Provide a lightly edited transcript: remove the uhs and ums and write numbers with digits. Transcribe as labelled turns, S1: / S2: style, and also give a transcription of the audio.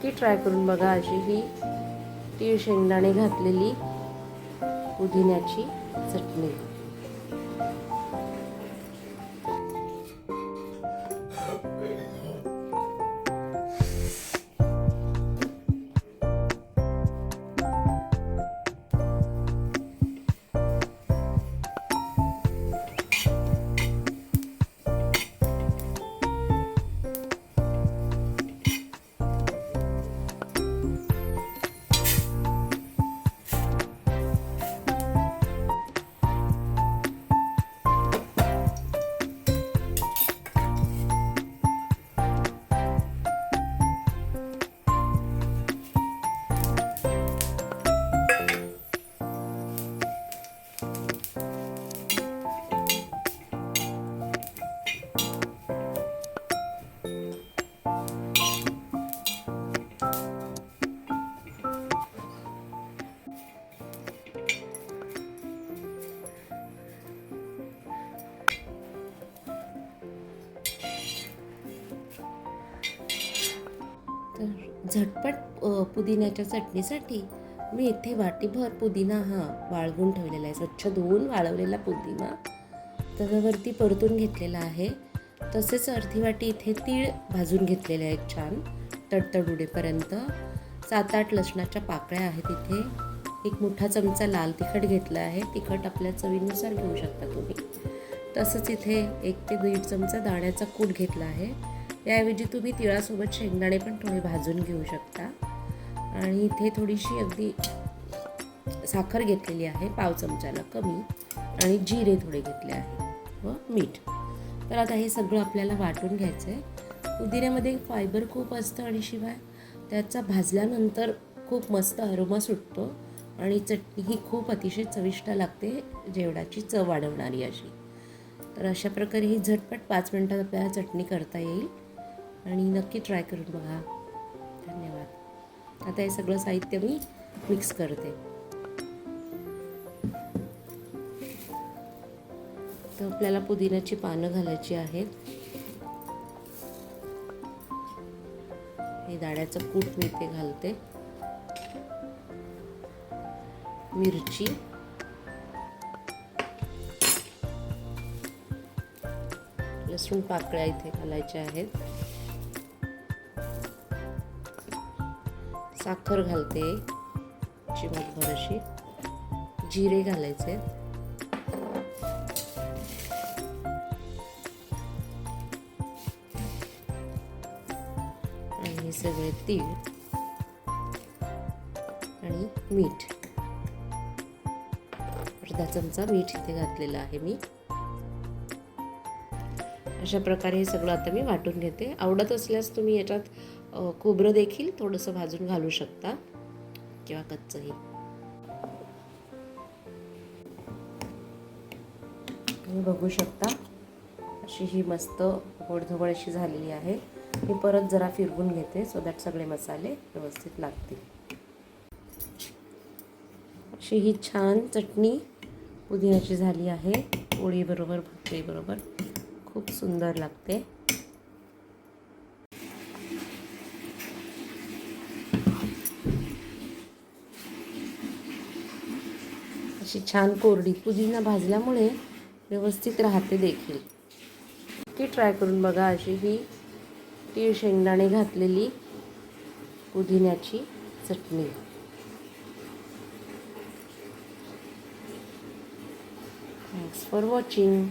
S1: नक्की ट्राय करून बघा अशी ही तीळ शेंगदाणे घातलेली पुदिन्याची चटणी. तर झटपट पुदिन्याच्या चटणीसाठी मी इथे वाटीभर पुदिना वाळवून ठेवलेला आहे. स्वच्छ धुवून वाळवलेला पुदिना तव्यावरती परतून घेतलेला आहे. तसेच अर्धी वाटी इथे तीळ भाजून घेतलेले आहेत छान तडतड उडेपर्यंत. 7-8 लसणाच्या पाकळ्या आहेत इथे. एक मोठा चमचा लाल तिखट घेतला आहे. तिखट आपल्या चवीनुसार घेऊ शकता तुम्ही. तसंच इथे 1 ते 1.5 चमचा दाण्याचा कूट घेतला आहे. याऐवजी तुम्ही तिळासोबत शेंगदाणे पण थोडे भाजून घेऊ शकता. आणि इथे थोडीशी अगदी साखर घेतलेली आहे, पाव चमचाला कमी, आणि जिरे थोडे घेतले आहे व मीठ. तर आता हे सगळं आपल्याला वाटून घ्यायचं आहे. पुदिन्यामध्ये फायबर खूप असतं आणि शिवाय त्याचा भाजल्यानंतर खूप मस्त अरोमा सुटतो आणि चटणी ही खूप अतिशय चविष्ट लागते, जेवणाची चव वाढवणारी अशी. तर अशा प्रकारे ही झटपट 5 मिनिटात आपल्याला चटणी करता येईल आणि नक्की ट्राय करून बघा. धन्यवाद. आता हे सगळं साहित्य मी मिक्स करते. तर आपल्याला पुदिन्याची पानं घालायची आहेत. हे दाण्याचं कूट मी इथे घालते. मिरची, लसूण पाकळ्या इथे घालायच्या आहेत. साखर घालते चिमटभर अशी. जिरे घालायचे. आणि हे सगळे तीळ आणि मीठ. अर्धा चमचा मीठ इथे घातलेलं आहे मी. अशा प्रकारे हे सगळं आता मी वाटून घेते. आवडत असल्यास तुम्ही याच्यात खोबरं देखील थोडंसं भाजून घालू शकता किंवा कच्चंही. तुम्ही बघू शकता अशी ही मस्त गोडधोबळ अशी झालेली आहे. मी परत जरा फिरवून घेते सो दॅट सगळे मसाले व्यवस्थित लागतील. अशी ही छान चटणी पुदिन्याची झाली आहे. पोळीबरोबर, भाकरीबरोबर खूप सुंदर लागते. अशी छान कोरडी पुदिना भाजल्यामुळे व्यवस्थित राहते देखील. नक्की ट्राय करून बघा अशी ही तीळ शेंगदाणे घातलेली पुदिन्याची चटणी. Thanks for watching.